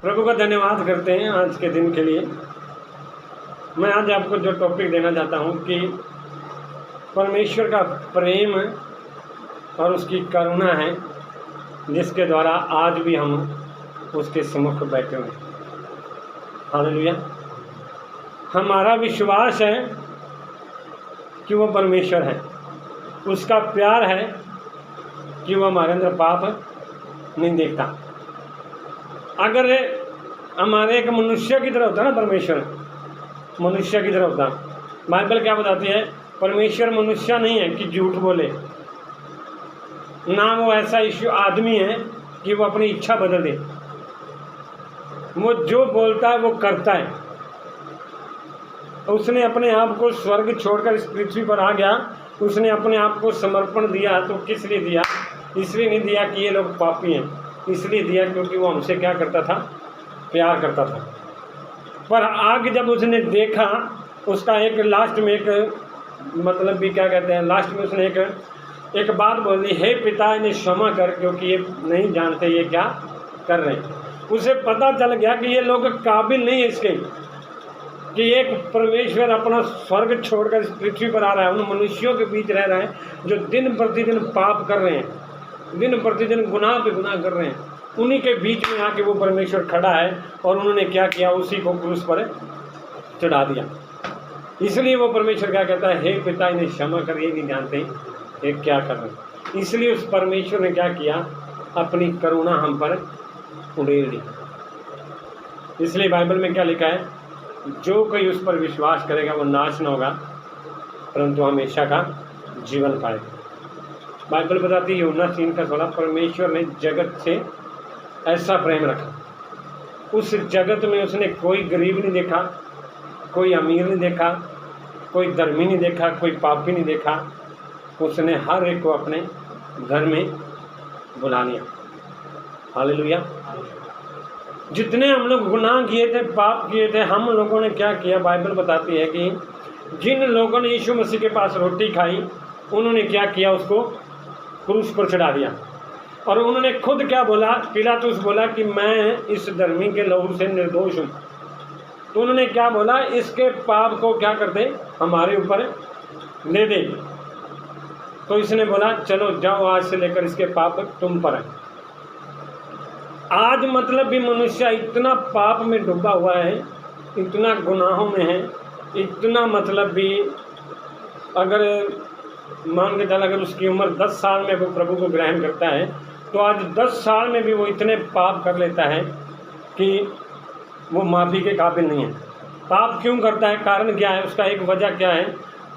प्रभु का धन्यवाद करते हैं आज के दिन के लिए। मैं आज आपको जो टॉपिक देना चाहता हूँ कि परमेश्वर का प्रेम और उसकी करुणा है, जिसके द्वारा आज भी हम उसके सम्मुख बैठे हुए। हालेलुया। हमारा विश्वास है कि वो परमेश्वर है, उसका प्यार है कि वो हमारे अंदर पाप नहीं देखता। अगर हमारे एक मनुष्य की तरह होता ना, परमेश्वर मनुष्य की तरह होता, बाइबल क्या बताती है? परमेश्वर मनुष्य नहीं है कि झूठ बोले, ना वो ऐसा आदमी है कि वो अपनी इच्छा बदल दे। वो जो बोलता है वो करता है। उसने अपने आप को स्वर्ग छोड़कर इस पृथ्वी पर आ गया, उसने अपने आप को समर्पण दिया। तो किस लिए दिया? इसलिए नहीं दिया कि ये लोग पापी हैं, इसलिए दिया क्योंकि वो हमसे क्या करता था? प्यार करता था। पर आगे जब उसने देखा, उसका एक लास्ट में एक मतलब भी क्या कहते हैं, लास्ट में उसने एक बात बोली, हे पिता इन्हें क्षमा कर, क्योंकि ये नहीं जानते ये क्या कर रहे हैं। उसे पता चल गया कि ये लोग काबिल नहीं है इसके, कि एक परमेश्वर अपना स्वर्ग छोड़कर इस पृथ्वी पर आ रहा है, उन मनुष्यों के बीच रह रहा है जो दिन प्रतिदिन पाप कर रहे हैं, दिन प्रतिदिन गुनाह पे गुनाह कर रहे हैं। उन्हीं के बीच में आके वो परमेश्वर खड़ा है और उन्होंने क्या किया? उसी को क्रूस पर चढ़ा दिया। इसलिए वो परमेश्वर क्या कहता है, हे पिता इन्हें क्षमा कर, ये नहीं जानते ये क्या कर रहे हैं। इसलिए उस परमेश्वर ने क्या किया? अपनी करुणा हम पर उड़ेल दी। इसलिए बाइबल में क्या लिखा है? जो कोई उस पर विश्वास करेगा वो नाश न होगा, परंतु हमेशा का जीवन पाएगा। बाइबल बताती है यूहन्ना 3:16, परमेश्वर ने जगत से ऐसा प्रेम रखा, उस जगत में उसने कोई गरीब नहीं देखा, कोई अमीर नहीं देखा, कोई धर्मी नहीं देखा, कोई पापी नहीं देखा। उसने हर एक को अपने घर में बुला लिया। हालेलुया। जितने हम लोग गुनाह किए थे, पाप किए थे, हम लोगों ने क्या किया? बाइबल बताती है कि जिन लोगों ने यीशु मसीह के पास रोटी खाई, उन्होंने क्या किया? उसको क्रूस पर चढ़ा दिया। और उन्होंने खुद क्या बोला? पिलातुस बोला कि मैं इस धर्मी के लहू से निर्दोष हूँ। तो उन्होंने क्या बोला? इसके पाप को क्या कर दे? हमारे ऊपर ले दे। तो इसने बोला चलो जाओ, आज से लेकर इसके पाप तुम पर है। आज मतलब भी मनुष्य इतना पाप में डूबा हुआ है, इतना गुनाहों में है, इतना मतलब भी अगर मान के चल, अगर उसकी उम्र 10 साल में वो प्रभु को ग्रहण करता है, तो आज 10 साल में भी वो इतने पाप कर लेता है कि वो माफ़ी के काबिल नहीं है। पाप क्यों करता है? कारण क्या है? उसका एक वजह क्या है?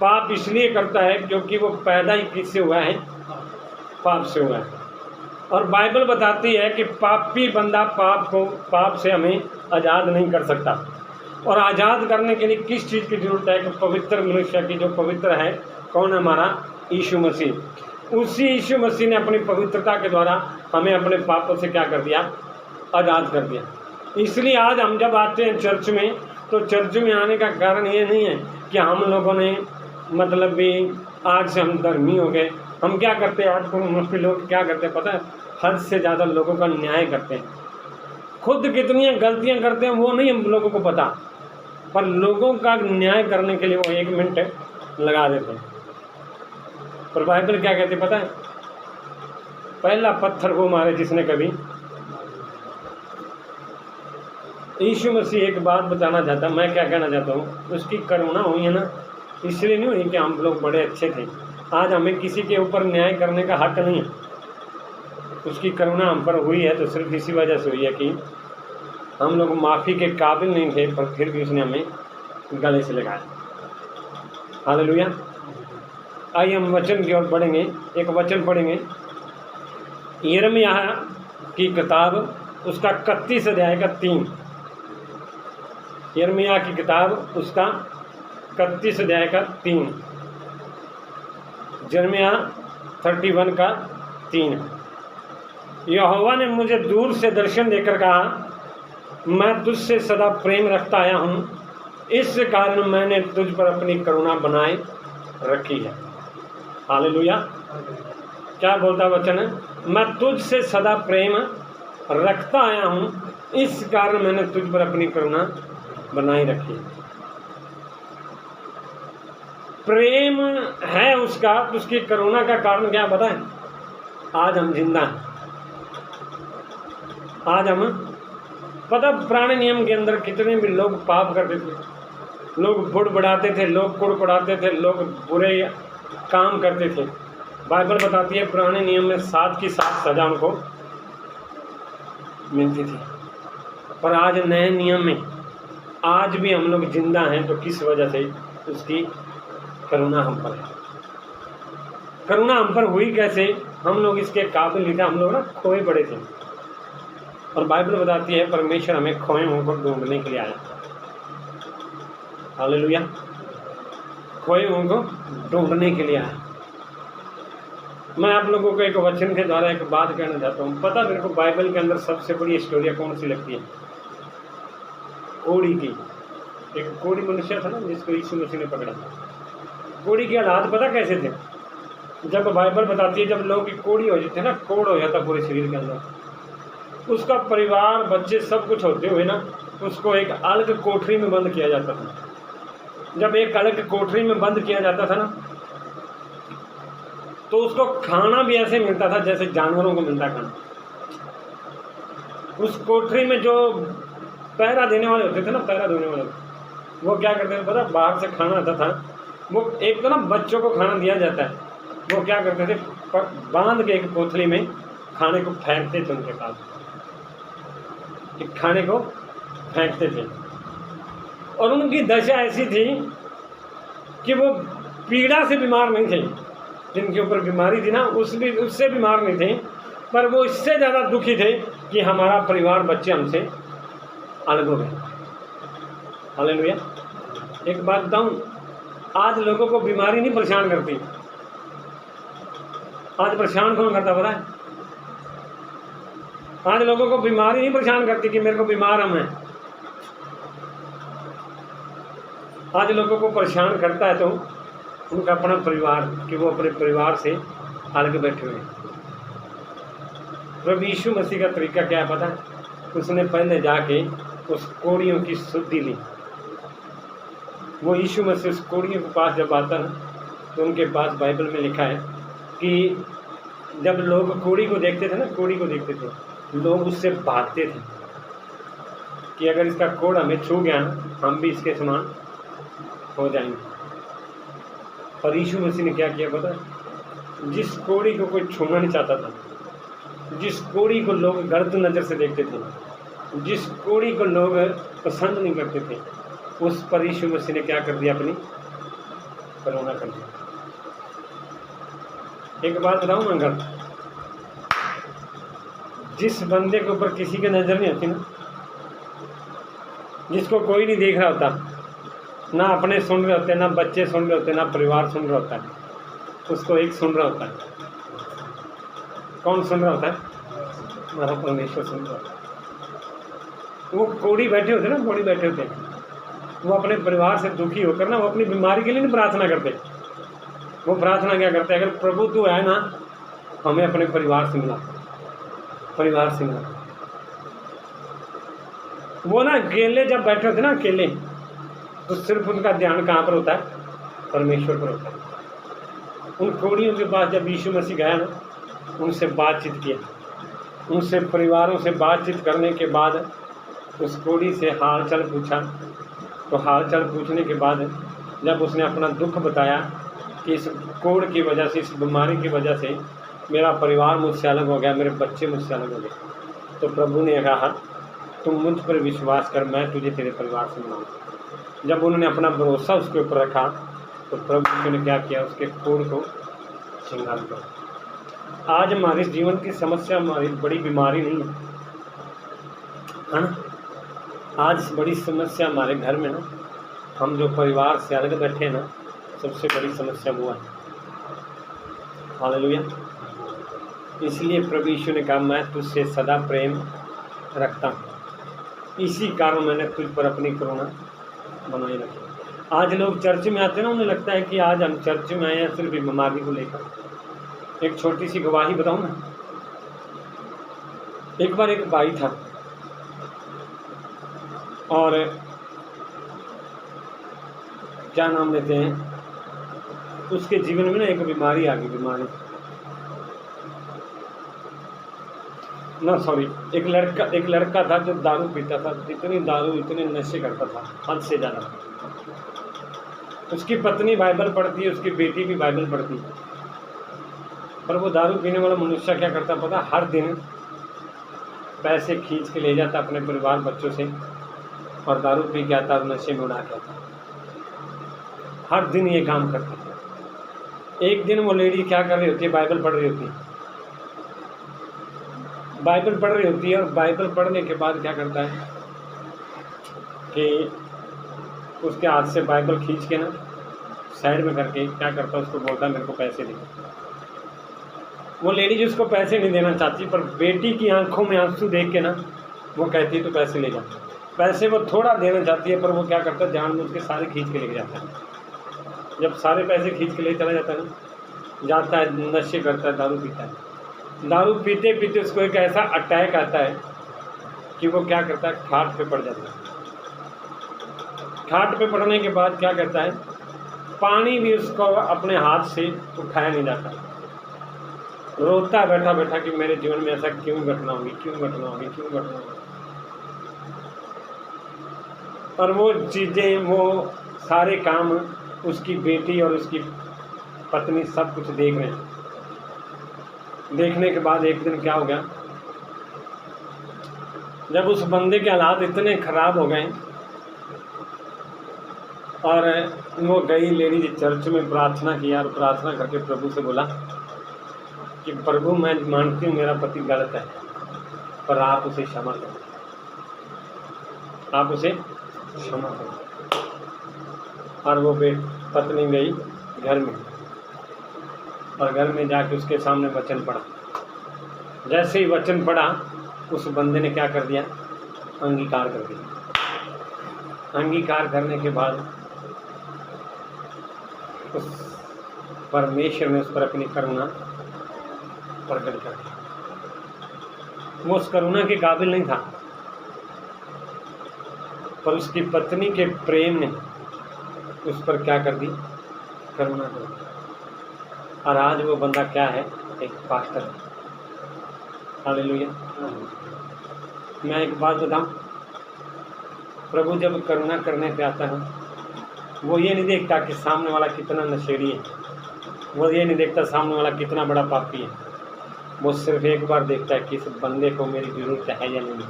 पाप इसलिए करता है क्योंकि वो पैदा ही किससे हुआ है? पाप से हुआ है। और बाइबल बताती है कि पापी बंदा पाप से हमें आज़ाद नहीं कर सकता। और आज़ाद करने के लिए किस चीज़ की ज़रूरत है? कि पवित्र मनुष्य की, जो पवित्र है कौन है? हमारा यीशु मसीह। उसी यीशु मसीह ने अपनी पवित्रता के द्वारा हमें अपने पापों से क्या कर दिया? आज़ाद कर दिया। इसलिए आज हम जब आते हैं चर्च में, तो चर्च में आने का कारण ये नहीं है कि हम लोगों ने मतलब भी आज से हम धर्मी हो गए। हम क्या करते हैं? आज को मुस्लिम लोग क्या करते हैं पता है? हद से ज़्यादा लोगों का न्याय करते हैं। खुद कितनी गलतियाँ करते हैं वो नहीं हम लोगों को पता, पर लोगों का न्याय करने के लिए वो 1 मिनट लगा देते हैं। पर बाइबल क्या कहती पता है? पहला पत्थर वो मारे जिसने कभी। यीशु मसीह एक बात बताना चाहता, मैं क्या कहना चाहता हूँ, उसकी करुणा हुई है ना, इसलिए नहीं हुई कि हम लोग बड़े अच्छे थे। आज हमें किसी के ऊपर न्याय करने का हक नहीं है। उसकी करुणा हम पर हुई है तो सिर्फ इसी वजह से हुई है कि हम लोग माफ़ी के काबिल नहीं थे, पर फिर भी उसने हमें गले से लगाया। हालेलुया। आइए हम वचन की ओर बढ़ेंगे। एक वचन पढ़ेंगे, यिर्मयाह की किताब, उसका 31 अध्याय का 3। यिर्मयाह की किताब, उसका 31 अध्याय का 3। यिर्मयाह 31 का 3। यहोवा ने मुझे दूर से दर्शन देकर कहा, मैं तुझसे सदा प्रेम रखता आया हूँ, इस कारण मैंने तुझ पर अपनी करुणा बनाए रखी है। हालेलुया। क्या बोलता वचन है? मैं तुझसे सदा प्रेम रखता आया हूँ, इस कारण मैंने तुझ पर अपनी करुणा बनाई रखी। प्रेम है उसका, तो उसकी करुणा का कारण क्या पता है? आज हम जिंदा हैं। आज हम पता पुराने नियम के अंदर कितने भी लोग पाप करते थे, लोग बुड़बुड़ाते थे, लोग कुड़कुड़ाते थे, लोग बुरे काम करते थे। बाइबल बताती है पुराने नियम में 7 की 7 सजा उनको मिलती थी। पर आज नए नियम में आज भी हम लोग जिंदा हैं, तो किस वजह से? उसकी करुणा हम पर है। करुणा हम पर हुई कैसे? हम लोग इसके काबिल नहीं थे, हम लोग ना खोए पड़े थे। और बाइबल बताती है परमेश्वर हमें खोए हुओं को ढूंढने के लिए आया। हालेलुया। खोए हुओं को ढूंढने के लिए आया। मैं आप लोगों को एक वचन के द्वारा एक बात कहना चाहता हूँ। पता मेरे को बाइबल के अंदर सबसे बड़ी स्टोरी कौन सी लगती है? कोढ़ी की। एक कोढ़ी मनुष्य था ना, जिसको यीशु मसीह ने पकड़ा। कोढ़ी के हालात पता कैसे थे? जब बाइबल बताती है जब लोगों की कोढ़ी हो जाती है ना, कोढ़ हो जाता पूरे शरीर के अंदर, उसका परिवार, बच्चे, सब कुछ होते हुए ना, उसको एक अलग कोठरी में बंद किया जाता था। जब एक अलग कोठरी में बंद किया जाता था ना, तो उसको खाना भी ऐसे मिलता था जैसे जानवरों को मिलता खाना। उस कोठरी में जो पहरा देने वाले होते थे ना, पहरा देने वाले, वो क्या करते थे पता? बाहर से खाना आता था, वो एक तो ना बच्चों को खाना दिया जाता है, वो क्या करते थे? बांध के एक कोठरी में खाने को फेंकते थे उनके पास, खाने को फेंकते थे। और उनकी दशा ऐसी थी कि वो पीड़ा से बीमार नहीं थे, जिनके ऊपर बीमारी थी ना उससे बीमार नहीं थे, पर वो इससे ज़्यादा दुखी थे कि हमारा परिवार, बच्चे हमसे अलग हो गए। हालेलुया। एक बात बताऊं, आज लोगों को बीमारी नहीं परेशान करती। आज परेशान कौन करता पता है? आज लोगों को बीमारी नहीं परेशान करती कि मेरे को बीमार हम हैं। आज लोगों को परेशान करता है तो उनका अपना परिवार, कि वो अपने परिवार से अलग बैठे हुए हैं। प्रभु यीशु मसीह का तरीका क्या है पता है? उसने पहले जाके उस कोढ़ियों की शुद्धि ली। वो यीशु मसीह उस कोढ़ियों के पास जब आता ना, तो उनके पास बाइबल में लिखा है कि जब लोग कोढ़ी को देखते थे ना, कोढ़ी को देखते थे, लोग उससे भागते थे कि अगर इसका कोढ़ हमें छू गया ना, हम भी इसके समान हो जाएंगे। और यीशु मसीह ने क्या किया पता है? जिस कोढ़ी को कोई छूना नहीं चाहता था, जिस कोढ़ी को लोग गलत नज़र से देखते थे, जिस कोढ़ी को लोग पसंद नहीं करते थे, उस पर यीशु मसीह ने क्या कर दिया? अपनी करुणा कर दिया। एक बात बताऊँ मैं, अगर जिस बंदे के ऊपर किसी की नज़र नहीं होती ना, जिसको कोई नहीं देख रहा होता, ना अपने सुन रहे होते, ना बच्चे सुन रहे होते, ना परिवार सुन रहा होता है, उसको एक सुन रहा होता है। कौन सुन रहा होता है? हमारा परमेश्वर सुन रहा होता है। वो कोढ़ी बैठे होते ना, कोढ़ी बैठे होते, वो अपने परिवार से दुखी होकर ना, वो अपनी बीमारी के लिए नहीं प्रार्थना करते। वो प्रार्थना क्या करते? अगर प्रभु तू है ना, हमें अपने परिवार से मिला, परिवार से मिला। वो ना अकेले जब बैठे होते ना, अकेले, तो सिर्फ उनका ध्यान कहाँ पर होता है? परमेश्वर पर होता है। उन कोढ़ियों के पास जब यीशु मसीह गया ना, उनसे बातचीत किया, उनसे परिवारों से बातचीत करने के बाद उस कोढ़ी से हाल चाल पूछा। तो हाल चाल पूछने के बाद जब उसने अपना दुख बताया कि इस कोढ़ की वजह से, इस बीमारी की वजह से मेरा परिवार मुझसे अलग हो गया, मेरे बच्चे मुझसे अलग हो गए, तो प्रभु ने कहा तुम मुझ पर विश्वास कर, मैं तुझे तेरे परिवार से मिलाऊंगा। जब उन्होंने अपना भरोसा उसके ऊपर रखा, तो प्रभु ने क्या किया? उसके कोढ़ को श्रृंगार किया। आज हमारे जीवन की समस्या हमारी बड़ी बीमारी नहीं है ना। आज बड़ी समस्या हमारे घर में ना, हम जो परिवार से अलग बैठे हैं ना, सबसे बड़ी समस्या वो है। हालेलुया। इसलिए प्रभु यीशु ने कहा मैं तुझसे सदा प्रेम रखता हूँ, इसी कारण मैंने तुझ पर अपनी करुणा बनाई रखी। आज लोग चर्च में आते हैं ना, उन्हें लगता है कि आज हम चर्च में आए हैं सिर्फ बीमारी को लेकर। एक छोटी सी गवाही बताऊँ ना। एक बार एक भाई था, और क्या नाम लेते हैं, उसके जीवन में ना एक बीमारी आ गई, बीमारी ना सॉरी एक लड़का था जो दारू पीता था, इतनी दारू, इतने नशे करता था, हद से ज़्यादा। उसकी पत्नी बाइबल पढ़ती है, उसकी बेटी भी बाइबल पढ़ती है, पर वो दारू पीने वाला मनुष्य क्या करता पता, हर दिन पैसे खींच के ले जाता अपने परिवार बच्चों से और दारू पी के आता और नशे में उड़ा के आता। हर दिन ये काम करता। एक दिन वो लेडी क्या कर रही होती है, बाइबल पढ़ रही होती है, बाइबल पढ़ रही होती है, और बाइबल पढ़ने के बाद क्या करता है कि उसके हाथ से बाइबल खींच के ना साइड में करके क्या करता है, उसको बोलता है मेरे को पैसे दे। वो लेडीज उसको पैसे नहीं देना चाहती, पर बेटी की आंखों में आंसू देख के ना वो कहती है तो पैसे ले जा। पैसे वो थोड़ा देना चाहती है, पर वो क्या करता है, जानबूझ के सारे खींच के लेके जाता है। जब सारे पैसे खींच के ले चला जाता है ना, जाता है, नशे करता है, दारू पीता है। दारू पीते पीते उसको एक ऐसा अटैक आता है कि वो क्या करता है, खाट पे पड़ जाता है। खाट पे पड़ने के बाद क्या करता है, पानी भी उसको अपने हाथ से उठाया नहीं जाता। रोता है बैठा बैठा कि मेरे जीवन में ऐसा क्यों घटना होगी, क्यों घटना होगी, क्यों घटना होगी। और वो चीज़ें, वो सारे काम उसकी बेटी और उसकी पत्नी सब कुछ देख रहे हैं। देखने के बाद एक दिन क्या हो गया, जब उस बंदे के हालात इतने खराब हो गए और वो गई लेडीज चर्च में, प्रार्थना किया और प्रार्थना करके प्रभु से बोला कि प्रभु मैं मानती हूँ मेरा पति गलत है, पर आप उसे क्षमा करो, आप उसे क्षमा करो। और वो पत्नी गई घर में और घर में जाके उसके सामने वचन पढ़ा। जैसे ही वचन पढ़ा उस बंदे ने क्या कर दिया, अंगीकार कर दिया। अंगीकार करने के बाद उस परमेश्वर ने उस पर अपनी करुणा प्रकट कर दी। वो उस करुणा के काबिल नहीं था, पर उसकी पत्नी के प्रेम ने उस पर क्या कर दी, करुणा कर दी। और आज वो बंदा क्या है, एक पास्टर है। हालेलुया। मैं एक बात बताऊं, प्रभु जब करुणा करने पे आता है, वो ये नहीं देखता कि सामने वाला कितना नशेड़ी है, वो ये नहीं देखता सामने वाला कितना बड़ा पापी है। वो सिर्फ एक बार देखता है कि इस बंदे को मेरी जरूरत है या नहीं।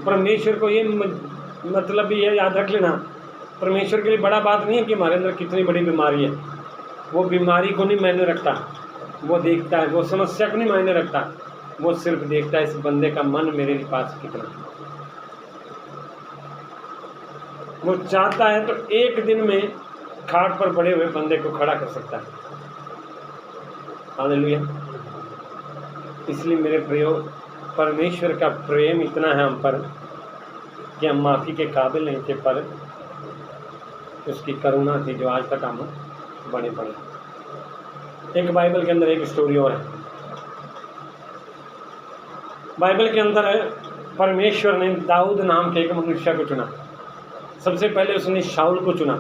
परमेश्वर को ये मतलब ये याद रख लेना, परमेश्वर के लिए बड़ा बात नहीं है कि हमारे अंदर कितनी बड़ी बीमारी है। वो बीमारी को नहीं मायने रखता, वो देखता है, वो समस्या को नहीं मायने रखता, वो सिर्फ देखता है इस बंदे का मन मेरे पास कितना। वो चाहता है तो एक दिन में खाट पर पड़े हुए बंदे को खड़ा कर सकता है। हालेलुया। इसलिए मेरे प्रियो, परमेश्वर का प्रेम इतना है हम पर कि हम माफ़ी के काबिल नहीं थे, पर उसकी करुणा थी जो आज तक हम बने पड़े। एक बाइबल के अंदर एक स्टोरी और है। बाइबल के अंदर परमेश्वर ने दाऊद नाम के एक मनुष्य को चुना। सबसे पहले उसने शाऊल को चुना।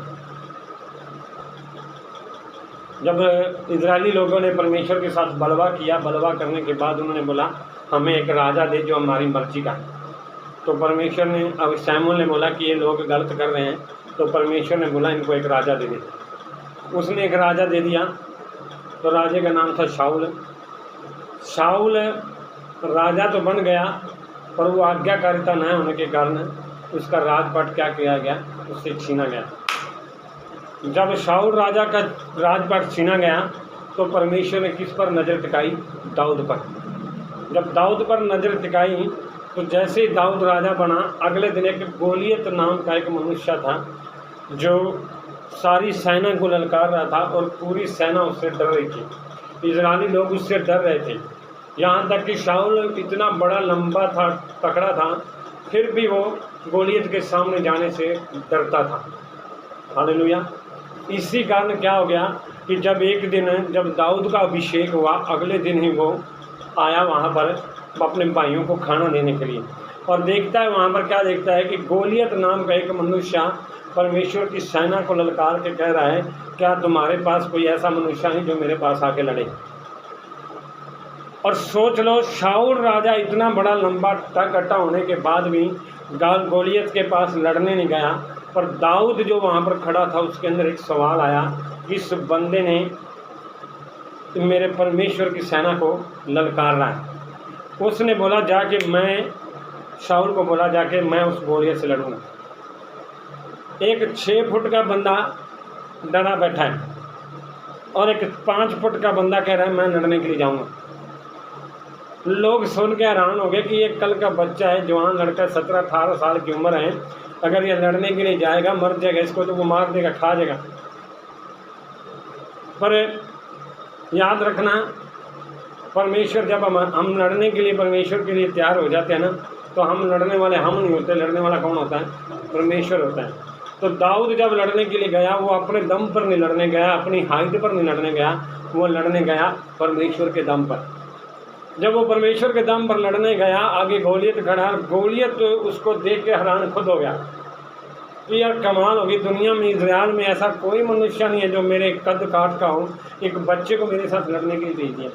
जब इजरायली लोगों ने परमेश्वर के साथ बलवा किया, बलवा करने के बाद उन्होंने बोला हमें एक राजा दे जो हमारी मर्जी का। तो परमेश्वर ने, अब शमूएल ने बोला कि ये लोग गलत कर रहे हैं, तो परमेश्वर ने बोला इनको एक राजा दे दे। उसने एक राजा दे दिया, तो राजे का नाम था शाऊल। शाऊल राजा तो बन गया, पर वो आज्ञाकारिता न होने के कारण उसका राजपाट क्या किया गया, उससे छीना गया। जब शाऊल राजा का राजपाट छीना गया तो परमेश्वर ने किस पर नज़र टिकाई, दाऊद पर। जब दाऊद पर नज़र टिकाई तो जैसे ही दाऊद राजा बना, अगले दिन एक गोलियत नाम का एक मनुष्य था जो सारी सेना को ललकार रहा था और पूरी सेना उससे डर रही थी। इजरायली लोग उससे डर रहे थे, यहाँ तक कि शाऊल इतना बड़ा लंबा था, तकड़ा था, फिर भी वो गोलियत के सामने जाने से डरता था। हालेलुया। इसी कारण क्या हो गया कि जब एक दिन जब दाऊद का अभिषेक हुआ, अगले दिन ही वो आया वहाँ पर अपने भाइयों को खाना देने के लिए। और देखता है वहाँ पर क्या देखता है कि गोलियत नाम का एक मनुष्य परमेश्वर की सेना को ललकार के कह रहा है, क्या तुम्हारे पास कोई ऐसा मनुष्य है जो मेरे पास आके लड़े। और सोच लो, शाऊल राजा इतना बड़ा लंबा टकटा होने के बाद भी गोलियत के पास लड़ने नहीं गया, पर दाऊद जो वहाँ पर खड़ा था उसके अंदर एक सवाल आया, इस बंदे ने मेरे परमेश्वर की सेना को ललकार रहा है। उसने बोला जाके मैं, शाऊल को बोला जाके मैं उस गोलियत से लड़ूंगा। एक 6 फुट का बंदा डरा बैठा है और एक 5 फुट का बंदा कह रहा है मैं लड़ने के लिए जाऊंगा। लोग सुन के हैरान हो गए कि ये कल का बच्चा है, जवान लड़का, 17-18 साल की उम्र है, अगर ये लड़ने के लिए जाएगा मर जाएगा, इसको तो वो मार देगा, खा जाएगा। पर याद रखना, परमेश्वर जब हम लड़ने के लिए परमेश्वर के लिए तैयार हो जाते हैं ना, तो हम लड़ने वाले हम नहीं होते, लड़ने वाला कौन होता है? परमेश्वर होता है। तो दाऊद जब लड़ने के लिए गया, वो अपने दम पर नहीं लड़ने गया, अपनी हाइट पर नहीं लड़ने गया, वो लड़ने गया परमेश्वर के दम पर। जब वो परमेश्वर के दम पर लड़ने गया, आगे गोलियत खड़ा, गोलियत तो उसको देख के हैरान खुद हो गया कि यार कमाल होगी, दुनिया में इज़राइल में ऐसा कोई मनुष्य नहीं है जो मेरे कद काट का हो, एक बच्चे को मेरे साथ लड़ने के लिए भेज दिया।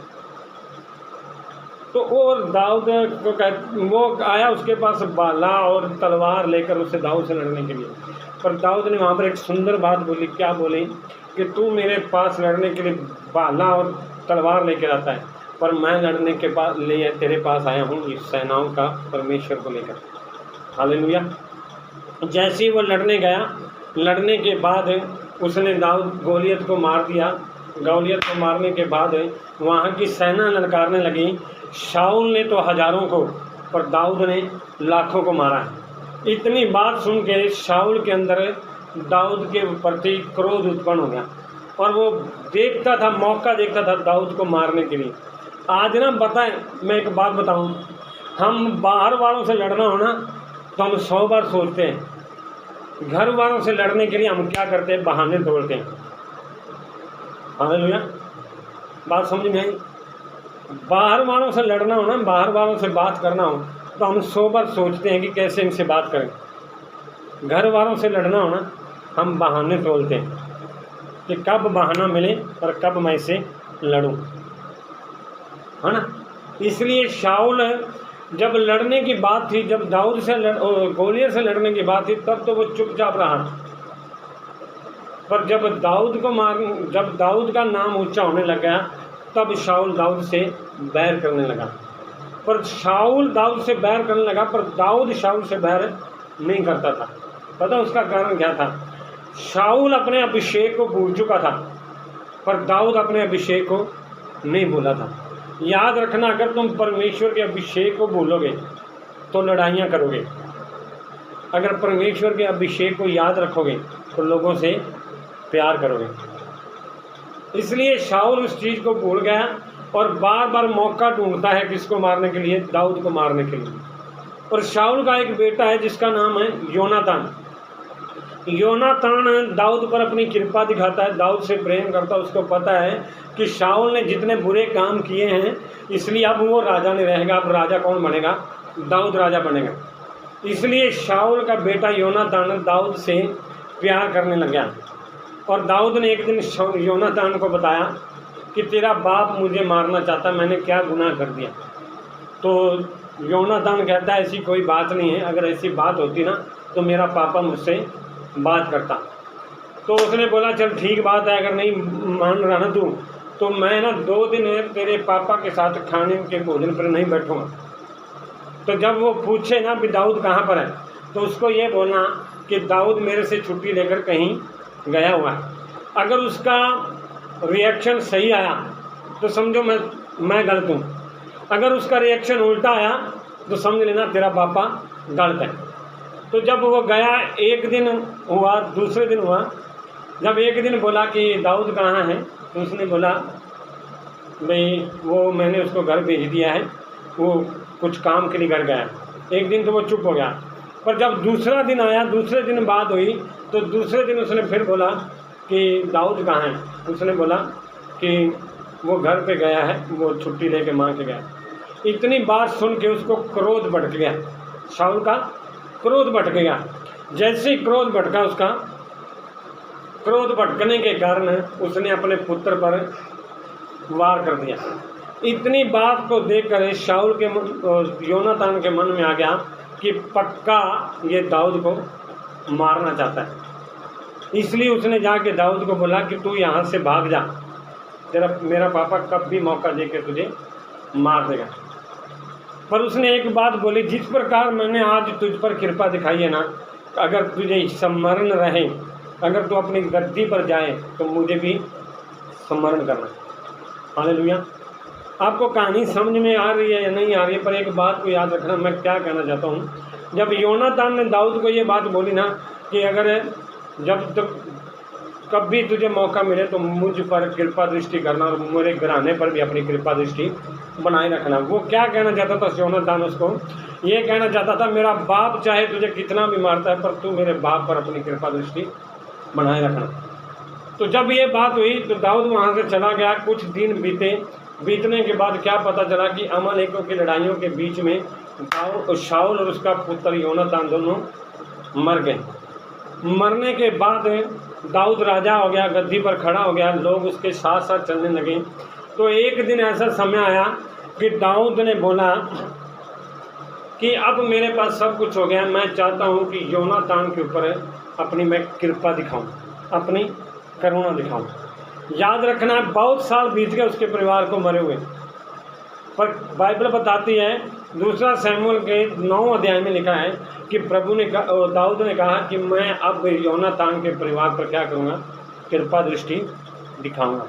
तो वो दाऊद को वो आया, उसके पास बाला और तलवार लेकर उससे दाऊद से लड़ने के लिए। पर दाऊद ने वहाँ पर एक सुंदर बात बोली। क्या बोली? कि तू मेरे पास लड़ने के लिए बाला और तलवार लेकर आता है, पर मैं लड़ने के पास लिए तेरे पास आया हूँ इस सेनाओं का परमेश्वर को लेकर। हालेलुया। जैसे ही वो लड़ने गया, लड़ने के बाद उसने दाऊद गोलियत को मार दिया। गोलियत को मारने के बाद वहाँ की सेना ललकारने लगी, शाऊल ने तो हजारों को, पर दाऊद ने लाखों को मारा है। इतनी बात सुन के शाऊल के अंदर दाऊद के प्रति क्रोध उत्पन्न हो गया और वो देखता था, मौका देखता था दाऊद को मारने के लिए। आज ना बताएं, मैं एक बात बताऊं, हम बाहर वालों से लड़ना हो ना तो हम 100 बार सोचते हैं। घर वालों से लड़ने के लिए हम क्या करते हैं? बहाने तोड़ते हैं। हालेलुया। बात समझ में आई? बाहर वालों से लड़ना हो ना, बाहर वालों से बात करना हो तो हम 100 बार सोचते हैं कि कैसे इनसे बात करें। घर वालों से लड़ना हो ना, हम बहाने तोड़ते हैं कि कब बहाना मिले और कब मैं इसे लड़ूं, है ना। इसलिए शाऊल जब लड़ने की बात थी, जब दाऊद से गोलियत से लड़ने की बात थी, तब तो वो चुपचाप रहा। पर जब दाऊद का नाम ऊंचा होने लगा, तब शाऊल दाऊद से बैर करने लगा। पर शाऊल दाऊद से बैर करने लगा, पर दाऊद शाऊल से बैर नहीं करता था। पता उसका कारण क्या था? शाऊल अपने अभिषेक को भूल चुका था, पर दाऊद अपने अभिषेक को नहीं भूला था। याद रखना, अगर तुम परमेश्वर के अभिषेक को भूलोगे तो लड़ाइयाँ करोगे। अगर परमेश्वर के अभिषेक को याद रखोगे तो लोगों से प्यार करोगे। इसलिए शाऊल उस चीज़ को भूल गया और बार बार मौका ढूंढता है किसको मारने के लिए? दाऊद को मारने के लिए। और शाऊल का एक बेटा है जिसका नाम है योनातान। योनातान दाऊद पर अपनी कृपा दिखाता है, दाऊद से प्रेम करता है। उसको पता है कि शाऊल ने जितने बुरे काम किए हैं, इसलिए अब वो राजा नहीं रहेगा। अब राजा कौन बनेगा? दाऊद राजा बनेगा। इसलिए शाऊल का बेटा योनातान दाऊद से प्यार करने लग गया। और दाऊद ने एक दिन योनातान को बताया कि तेरा बाप मुझे मारना चाहता, मैंने क्या गुनाह कर दिया? तो योनातान कहता है ऐसी कोई बात नहीं है, अगर ऐसी बात होती ना तो मेरा पापा मुझसे बात करता। तो उसने बोला चल ठीक बात है, अगर नहीं मान रहा ना तू, तो मैं ना 2 दिन तेरे पापा के साथ खाने के भोजन पर नहीं बैठूँगा। तो जब वो पूछे ना भी दाऊद कहाँ पर है, तो उसको ये बोलना कि दाऊद मेरे से छुट्टी लेकर कहीं गया हुआ है। अगर उसका रिएक्शन सही आया तो समझो मैं गलत हूँ, अगर उसका रिएक्शन उल्टा आया तो समझ लेना तेरा पापा गलत है। तो जब वो गया, एक दिन हुआ, दूसरे दिन हुआ, जब एक दिन बोला कि दाऊद कहाँ है, तो उसने बोला भाई वो मैंने उसको घर भेज दिया है, वो कुछ काम के लिए घर गया। एक दिन तो वो चुप हो गया। पर जब दूसरा दिन आया, दूसरे दिन बात हुई, तो दूसरे दिन उसने फिर बोला कि दाऊद कहाँ है। उसने बोला कि वो घर पे गया है, वो छुट्टी लेके माँ के गया। इतनी बात सुन के उसको क्रोध भड़क गया, शाऊल का क्रोध भड़क गया। जैसे ही क्रोध भड़का, उसका क्रोध भड़कने के कारण उसने अपने पुत्र पर वार कर दिया। इतनी बात को देखकर शाऊल के योनातान के मन में आ गया कि पक्का ये दाऊद को मारना चाहता है। इसलिए उसने जाके दाऊद को बोला कि तू यहाँ से भाग जा, तेरा मेरा पापा कब भी मौका देकर तुझे मार देगा। पर उसने एक बात बोली, जिस प्रकार मैंने आज तुझ पर कृपा दिखाई है ना, अगर तुझे स्मरण रहे, अगर तू अपनी गद्दी पर जाए तो मुझे भी स्मरण करना। हालेलुया। आपको कहानी समझ में आ रही है या नहीं आ रही है, पर एक बात को याद रखना, मैं क्या कहना चाहता हूँ। जब योनातान ने दाऊद को ये बात बोली ना कि अगर जब तक कभी तुझे मौका मिले तो मुझ पर कृपा दृष्टि करना और मेरे घराने पर भी अपनी कृपा दृष्टि बनाए रखना, वो क्या कहना चाहता था योनातान? उसको ये कहना चाहता था, मेरा बाप चाहे तुझे कितना भी मारता है, पर तू मेरे बाप पर अपनी कृपा दृष्टि बनाए रखना। तो जब ये बात हुई तो दाऊद वहाँ से चला गया। कुछ दिन बीतने के बाद क्या पता चला कि अमालेकियों की लड़ाइयों के बीच में शाऊल और उसका पुत्र योनातान दोनों मर गए। मरने के बाद दाऊद राजा हो गया, गद्दी पर खड़ा हो गया, लोग उसके साथ साथ चलने लगे। तो एक दिन ऐसा समय आया कि दाऊद ने बोला कि अब मेरे पास सब कुछ हो गया, मैं चाहता हूँ कि योनातान के ऊपर अपनी मैं कृपा दिखाऊं, अपनी करुणा दिखाऊं। याद रखना, बहुत साल बीत गए उसके परिवार को मरे हुए, पर बाइबल बताती है, दूसरा शमूएल के 9 अध्याय में लिखा है कि दाऊद ने कहा कि मैं अब योनातान के परिवार पर क्या करूँगा? कृपा दृष्टि दिखाऊंगा।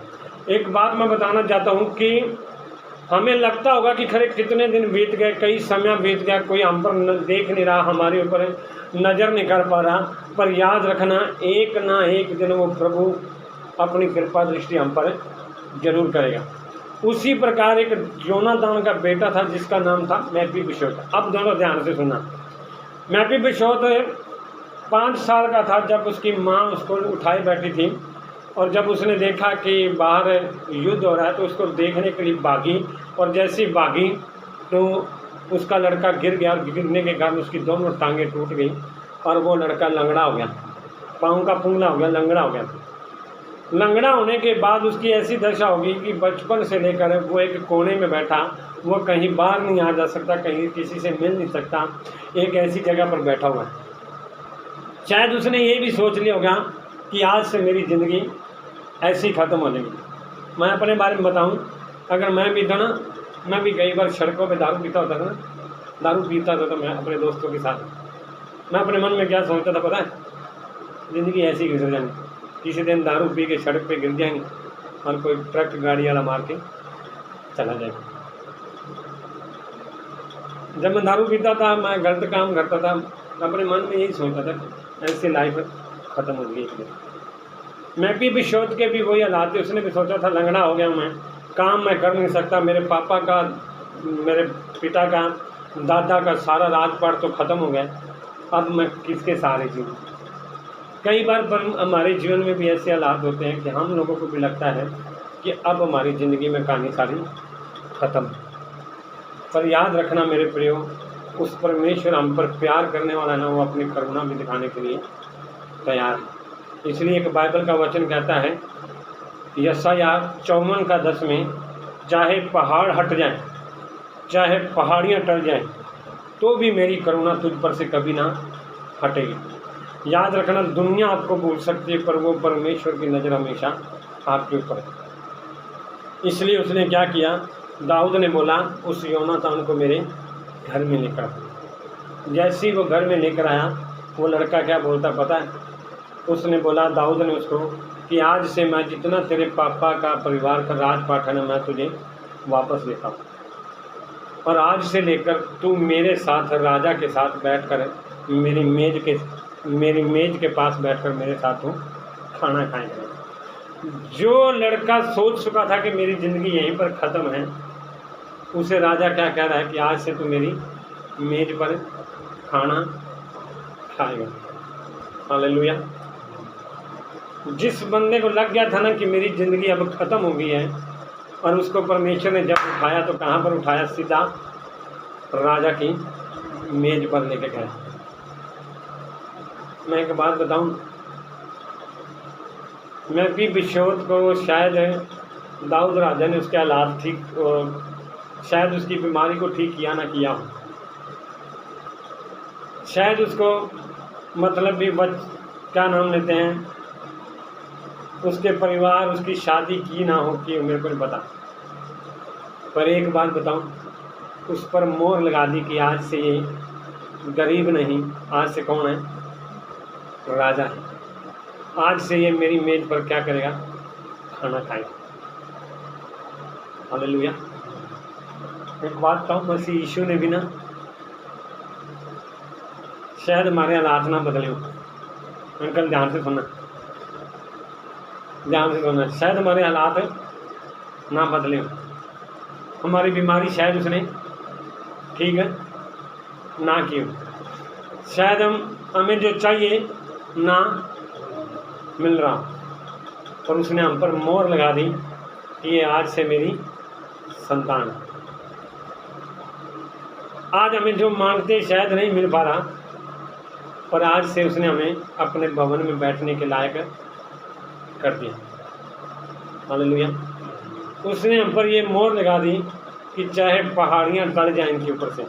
एक बात मैं बताना चाहता हूँ कि हमें लगता होगा कि खरे कितने दिन बीत गए, कई समय बीत गया, कोई हम पर देख नहीं रहा, हमारे ऊपर नज़र नहीं कर पा रहा, पर याद रखना एक ना एक दिन वो प्रभु अपनी कृपा दृष्टि हम पर जरूर करेगा। उसी प्रकार एक योनातान का बेटा था जिसका नाम था मेफीबोशेत। अब दोनों ध्यान से सुनना। मेफीबोशेत 5 साल का था जब उसकी माँ उसको उठाई बैठी थी, और जब उसने देखा कि बाहर युद्ध हो रहा है तो उसको देखने के लिए भागी, और जैसी भागी तो उसका लड़का गिर गया, और गिरने के कारण उसकी दोनों टांगें टूट गई और वो लड़का लंगड़ा हो गया, पाँव का पुंगला हो गया, लंगड़ा हो गया। लंगड़ा होने के बाद उसकी ऐसी दशा होगी कि बचपन से लेकर वो एक कोने में बैठा, वो कहीं बाहर नहीं आ जा सकता, कहीं किसी से मिल नहीं सकता, एक ऐसी जगह पर बैठा हुआ है। शायद उसने ये भी सोच लिया होगा कि आज से मेरी ज़िंदगी ऐसी ख़त्म हो जाएगी। मैं अपने बारे में बताऊं, अगर मैं भी था ना, मैं भी कई बार सड़कों पे दारू पीता होता था ना, दारू पीता था तो मैं अपने दोस्तों के साथ, मैं अपने मन में क्या सोचता था पता है? ज़िंदगी ऐसी गुजर जाएगी, किसी दिन दारू पी के सड़क पे गिर जाएंगे और कोई ट्रक गाड़ी वाला मार के चला जाएगा। जब मैं दारू पीता था, मैं गलत काम करता था, अपने मन में यही सोचता था ऐसी लाइफ ख़त्म हो गई। मेफीबोशेत के भी वही हालात थे, उसने भी सोचा था लंगड़ा हो गया मैं, काम मैं कर नहीं सकता, मेरे पापा का, मेरे पिता का, दादा का सारा राजपाट तो ख़त्म हो गया, अब मैं किसके सहारे जीऊँ। कई बार पर हमारे जीवन में भी ऐसे हालात होते हैं कि हम लोगों को भी लगता है कि अब हमारी ज़िंदगी में कहानी सारी ख़त्म। पर याद रखना मेरे प्रियो, उस परमेश्वर हम पर प्यार करने वाला ना, वो अपनी करुणा भी दिखाने के लिए तैयार है। इसलिए एक बाइबल का वचन कहता है, यशायाह 54 का 10 में, चाहे पहाड़ हट जाएं, चाहे पहाड़ियाँ टल जाएं, तो भी मेरी करुणा तुझ पर से कभी ना हटेगी। याद रखना, दुनिया आपको भूल सकती है, पर वो परमेश्वर की नज़र हमेशा आपके ऊपर है। इसलिए उसने क्या किया, दाऊद ने बोला उस योनातान को मेरे घर में लेकर आ। जैसे ही वो घर में लेकर आया, वो लड़का क्या बोलता पता है? उसने बोला, दाऊद ने उसको, कि आज से मैं जितना तेरे पापा का परिवार का राजपाट है ना, मैं तुझे वापस लेता हूँ, और आज से लेकर तू मेरे साथ राजा के साथ बैठकर मेरी मेज़ के पास बैठकर मेरे साथ तू खाना खाएगा। जो लड़का सोच चुका था कि मेरी ज़िंदगी यहीं पर ख़त्म है, उसे राजा क्या कह रहा है कि आज से तू मेरी मेज़ पर खाना खाएगा। हालेलुया। जिस बंदे को लग गया था ना कि मेरी ज़िंदगी अब ख़त्म हो गई है, और उसको परमेश्वर ने जब उठाया तो कहाँ पर उठाया? सीधा राजा की मेज पर लेके गया। मैं एक बात बताऊं, मैं भी बिशोत को शायद दाऊद राजा ने उसके हालात ठीक, शायद उसकी बीमारी को ठीक किया ना किया हो, शायद उसको मतलब भी क्या नाम लेते हैं, उसके परिवार उसकी शादी की ना हो कि मेरे को नहीं पता, पर एक बात बताऊं, उस पर मोहर लगा दी कि आज से ये गरीब नहीं, आज से कौन है? राजा है। आज से ये मेरी मेज पर क्या करेगा? खाना खाएगा। हालेलुया। एक बात कहूँ, मसीह यीशु ने भी ना, शायद हमारे हालात ना बदले हो। अंकल ध्यान से सुनना, ध्यान से सुनना, शायद हमारे हालात ना बदले हो, हमारी बीमारी शायद उसने ठीक है ना की हो, शायद हमें जो चाहिए ना मिल रहा, और उसने हम पर मोहर लगा दी कि ये आज से मेरी संतान है। आज हमें जो मांगते शायद नहीं मिल पा रहा, पर आज से उसने हमें अपने भवन में बैठने के लायक कर दिया। हालेलुया। उसने हम पर ये मोहर लगा दी कि चाहे पहाड़ियाँ टल जाएं इनके ऊपर से,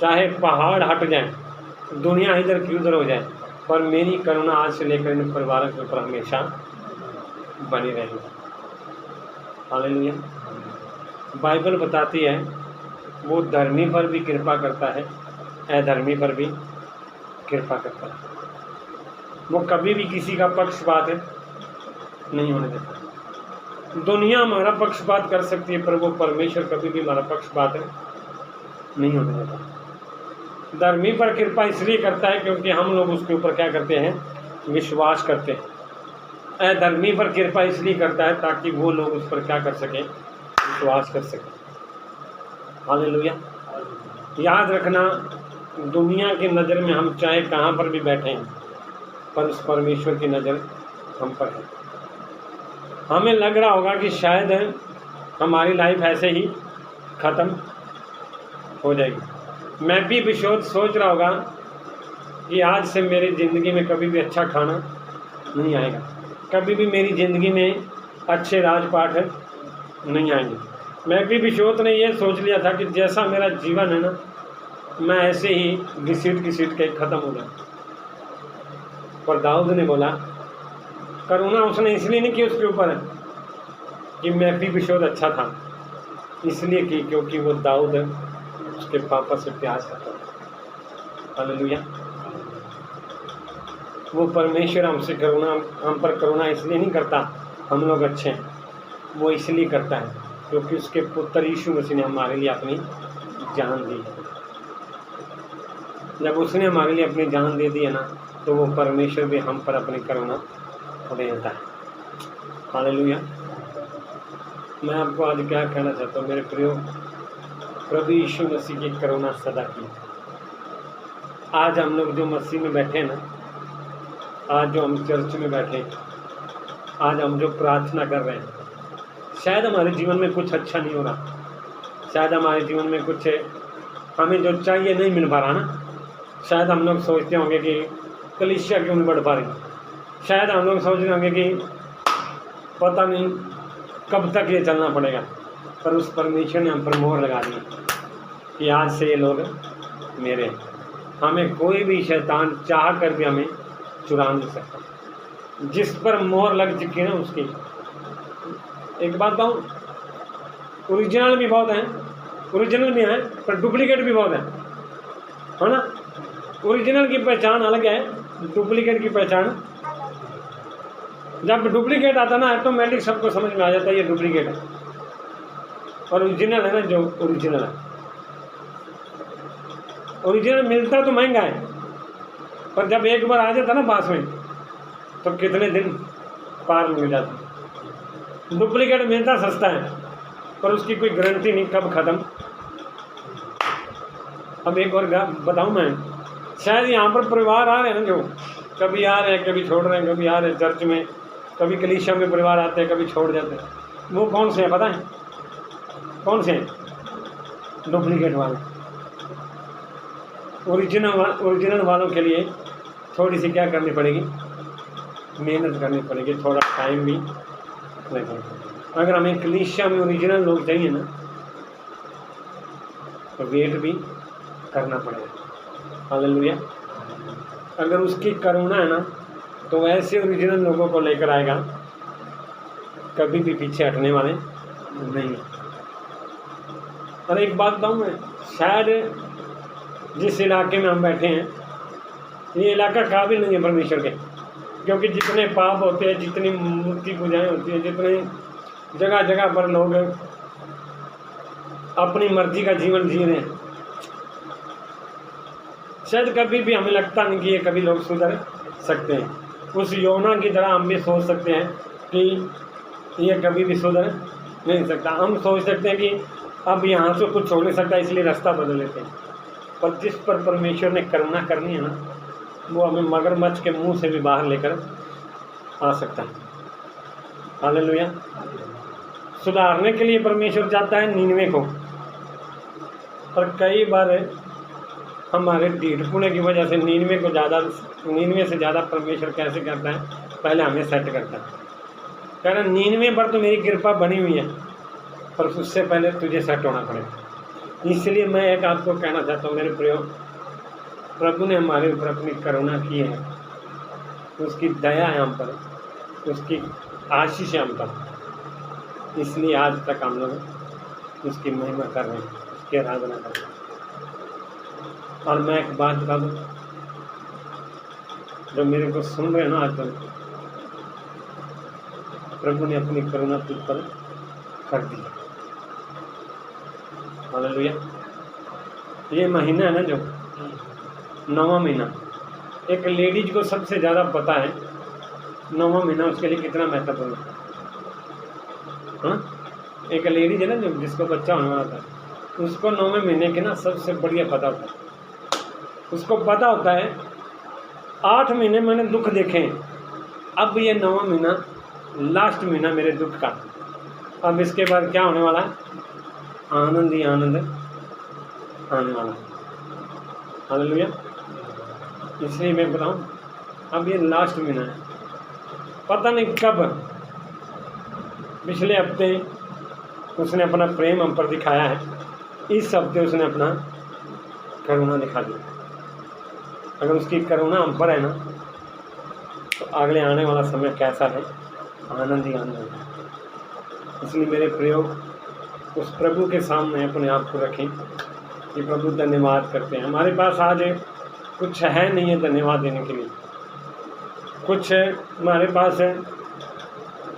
चाहे पहाड़ हट जाएं, दुनिया इधर की उधर हो जाए, पर मेरी करुणा आज से लेकर इन परिवारों के ऊपर हमेशा बनी रहेगी। हालेलुया। बाइबल बताती है वो धर्मी पर भी कृपा करता है, अधर्मी पर भी कृपा करता है। वो कभी भी किसी का पक्षपात नहीं होने देता। दुनिया हमारा पक्षपात कर सकती है, पर वो परमेश्वर कभी भी हमारा पक्षपात नहीं होने देता। धर्मी पर कृपा इसलिए करता है क्योंकि हम लोग उसके ऊपर क्या करते हैं? विश्वास करते हैं। अधर्मी पर कृपा इसलिए करता है ताकि वो लोग उस पर क्या कर सकें? विश्वास कर सकें। हालेलुया। याद रखना, दुनिया की नज़र में हम चाहे कहाँ पर भी बैठे हैं, पर उस परमेश्वर की नज़र हम पर है। हमें लग रहा होगा कि शायद हमारी लाइफ ऐसे ही ख़त्म हो जाएगी। मैं भी बिशोत सोच रहा होगा कि आज से मेरी ज़िंदगी में कभी भी अच्छा खाना नहीं आएगा, कभी भी मेरी ज़िंदगी में अच्छे राजपाट नहीं आएंगे। मैं भी बिशोत ने ये सोच लिया था कि जैसा मेरा जीवन है ना, मैं ऐसे ही घसीट के ख़त्म हो जाए। पर दाऊद ने बोला, करुणा उसने इसलिए नहीं की उसके ऊपर है कि मैं भी बिशोत अच्छा था, इसलिए की क्योंकि वो दाऊद उसके पापा से प्यार करता था। हालेलुया। वो परमेश्वर हमसे करुणा, हम पर करुणा इसलिए नहीं करता हम लोग अच्छे हैं, वो इसलिए करता है क्योंकि उसके पुत्र यीशु मसीह ने हमारे लिए अपनी जान दी है। जब उसने हमारे लिए अपनी जान दे दी है ना, तो वो परमेश्वर भी हम पर अपनी करुणा देता है। हालेलुया। मैं आपको आज क्या कहना चाहता हूँ मेरे प्रियो, प्रभु यीशु मसीह की करुणा सदा की। आज हम लोग जो मसीह में बैठे हैं ना, आज जो हम चर्च में बैठे, आज हम जो प्रार्थना कर रहे हैं, शायद हमारे जीवन में कुछ अच्छा नहीं हो रहा, शायद हमारे जीवन में कुछ हमें जो चाहिए नहीं मिल पा रहा ना। शायद हम लोग सोचते होंगे कि कलीसिया क्यों नहीं बढ़ पा रही, शायद हम लोग सोच रहे होंगे कि पता नहीं कब तक ये चलना पड़ेगा, पर उस परमेश्वर ने हम पर मोहर लगा दी कि आज से ये लोग मेरे। हमें कोई भी शैतान चाह कर भी हमें चुरा नहीं सकता। जिस पर मोहर लग चुकी है ना उसकी, एक बात कहूँ, ओरिजिनल भी बहुत हैं, ओरिजिनल भी हैं, पर डुप्लीकेट भी बहुत है ना। ओरिजिनल की पहचान अलग है, डुप्लीकेट की पहचान। जब डुप्लीकेट आता ना, ऑटोमेटिक सबको समझ में आ जाता है ये डुप्लीकेट है, और ओरिजिनल है ना जो ओरिजिनल है। ओरिजिनल मिलता तो महंगा है, पर जब एक बार आ जाता ना पास में, तो कितने दिन पार मिल जाता। डुप्लीकेट मिलता सस्ता है, पर उसकी कोई गारंटी नहीं कब ख़त्म। अब एक और बताऊं मैं, शायद यहाँ पर परिवार आ रहे हैं ना, जो कभी आ रहे हैं कभी छोड़ रहे हैं, कभी आ रहे हैं चर्च में, कभी कलीसिया में परिवार आते हैं कभी छोड़ जाते हैं। वो कौन से हैं पता है? कौन से हैं? डुप्लीकेट वाले। ओरिजिनल वालों के लिए थोड़ी सी क्या करनी पड़ेगी? मेहनत करनी पड़ेगी, थोड़ा टाइम भी लगेगा। अगर हमें कलीसिया में ओरिजिनल लोग चाहिए ना, तो वेट भी करना पड़ेगा। हालेलुया। अगर उसकी करुणा है ना, तो ऐसे ओरिजिनल लोगों को लेकर आएगा, कभी भी पीछे हटने वाले नहीं। और एक बात बताऊँ मैं, शायद जिस इलाके में हम बैठे हैं, ये इलाका काबिल नहीं है परमेश्वर के, क्योंकि जितने पाप होते हैं, जितनी मूर्ति पूजाएं होती है, जितने जगह जगह पर लोग अपनी मर्जी का जीवन जी रहे हैं, शायद कभी भी हमें लगता नहीं कि ये कभी लोग सुधर सकते हैं। उस योना की तरह हम भी सोच सकते हैं कि ये कभी भी सुधर नहीं सकता। हम सोच सकते हैं कि अब यहाँ से कुछ हो नहीं सकता, इसलिए रास्ता बदल लेते हैं। पर जिस पर परमेश्वर ने करुणा करनी है ना, वो हमें मगरमच्छ के मुंह से भी बाहर लेकर आ सकता है। हालेलुया। सुधारने के लिए परमेश्वर चाहता है नीनवे को, पर कई बार हमारे ढीठपुणे की वजह से नीनवे से ज़्यादा परमेश्वर कैसे करता है? पहले हमें सेट करता है, कह रहा नीनवे पर तो मेरी कृपा बनी हुई है, पर उससे पहले तुझे सेट होना पड़ेगा। इसलिए मैं एक आपको कहना चाहता हूँ मेरे प्रियो, प्रभु ने हमारे ऊपर अपनी करुणा की है, उसकी दया है हम पर, उसकी आशीष है हम पर, इसलिए आज तक हम लोग उसकी महिमा कर रहे हैं, उसकी आराधना कर रहे हैं। और मैं एक बात बता दूँ, जो मेरे को सुन रहे हैं ना आज तक, प्रभु ने अपनी करुणा तुझ पर कर दी। हालेलुया। ये महीना है ना, जो 9वां महीना, एक लेडीज को सबसे ज़्यादा पता है 9वां महीना उसके लिए कितना महत्वपूर्ण है। हाँ, एक लेडीज है ना जो जिसको बच्चा होने वाला था, उसको 9वें महीने के ना सबसे बढ़िया पता होता है। उसको पता होता है 8 महीने मैंने दुख देखे हैं, अब ये 9वां महीना लास्ट महीना मेरे दुख का, अब इसके बाद क्या होने वाला है? आनंद ही आनंद आने वाला। हालेलुया। इसलिए मैं बताऊँ, अब ये लास्ट महीना है, पता नहीं कब। पिछले हफ्ते उसने अपना प्रेम हम पर दिखाया है, इस हफ्ते उसने अपना करुणा दिखा दी। अगर उसकी करुणा हम पर है ना, तो अगले आने वाला समय कैसा है? आनंद ही आनंद है। इसलिए मेरे प्रयोग उस प्रभु के सामने अपने आप को रखें कि प्रभु धन्यवाद करते हैं। हमारे पास आज कुछ है नहीं है धन्यवाद देने के लिए, कुछ हमारे पास है,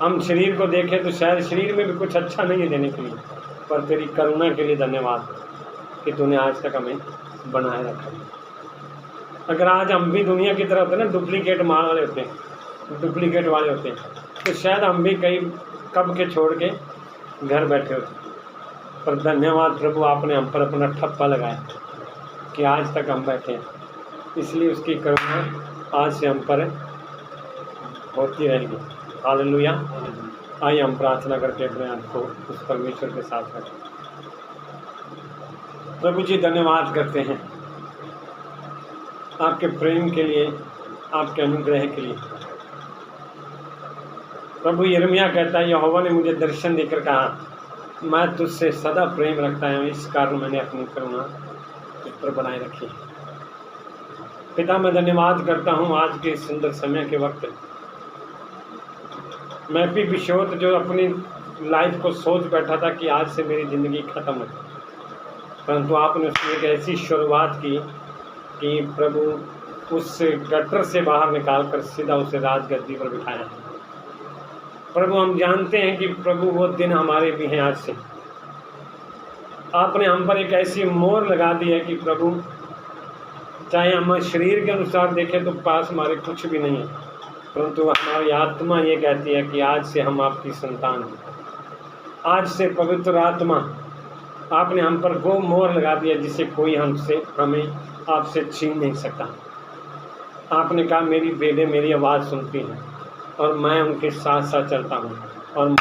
हम शरीर को देखें तो शायद शरीर में भी कुछ अच्छा नहीं है देने के लिए, पर तेरी करुणा के लिए धन्यवाद कि तूने आज तक हमें बनाए रखा। अगर आज हम भी दुनिया की तरह होते ना, डुप्लीकेट माल वाले होते हैं, डुप्लीकेट वाले होते हैं, तो शायद हम भी कई कब के छोड़ के घर बैठे होते। पर धन्यवाद प्रभु, आपने हम पर अपना ठप्पा लगाया कि आज तक हम बैठे हैं, इसलिए उसकी करुणा आज से हम पर होती रहेगी। हालेलुया। आइए हम प्रार्थना करके अपने आप को उस परमेश्वर के साथ रखें। प्रभु जी धन्यवाद करते हैं आपके प्रेम के लिए, आपके अनुग्रह के लिए। प्रभु यिर्मयाह कहता है, यहोवा ने मुझे दर्शन देकर कहा, मैं तुझसे सदा प्रेम रखता हूँ, इस कारण मैंने अपनी करुणा तुझ पर बनाए रखी। पिता मैं धन्यवाद करता हूँ आज के सुंदर समय के वक्त, मैं भी विशोत जो अपनी लाइफ को सोच बैठा था कि आज से मेरी ज़िंदगी ख़त्म है, परंतु आपने उसमें एक ऐसी शुरुआत की कि प्रभु उस गटर से बाहर निकाल कर सीधा उसे राजगद्दी पर बिठाया। प्रभु हम जानते हैं कि प्रभु वो दिन हमारे भी हैं। आज से आपने हम पर एक ऐसी मोहर लगा दी है कि प्रभु चाहे हम शरीर के अनुसार देखें तो पास हमारे कुछ भी नहीं है, परंतु हमारी आत्मा ये कहती है कि आज से हम आपकी संतान हैं। आज से पवित्र आत्मा आपने हम पर वो मोहर लगा दिया जिसे कोई हमें आपसे छीन नहीं सकता। आपने कहा मेरी बेटे मेरी आवाज़ सुनती हैं और मैं उनके साथ साथ चलता हूँ और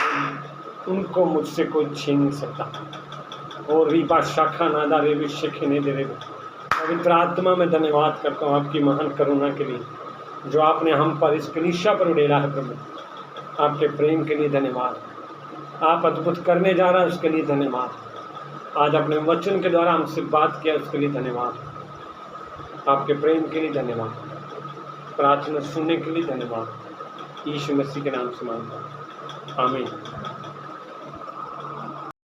उनको मुझसे कोई छीन नहीं सकता। और रीबा शाखा नादा रे विषय नहीं दे रहे। पवित्र आत्मा में धन्यवाद करता हूँ आपकी महान करुणा के लिए जो आपने हम पर इस कलीसिया पर उड़ेला है। प्रभु आपके प्रेम के लिए धन्यवाद। आप अद्भुत करने जा रहा है उसके लिए धन्यवाद। आज अपने वचन के द्वारा हमसे बात किया उसके लिए धन्यवाद। आपके प्रेम के लिए धन्यवाद। प्रार्थना सुनने के लिए धन्यवाद। यीशु मसीह के नाम से मांगता हूं, आमीन।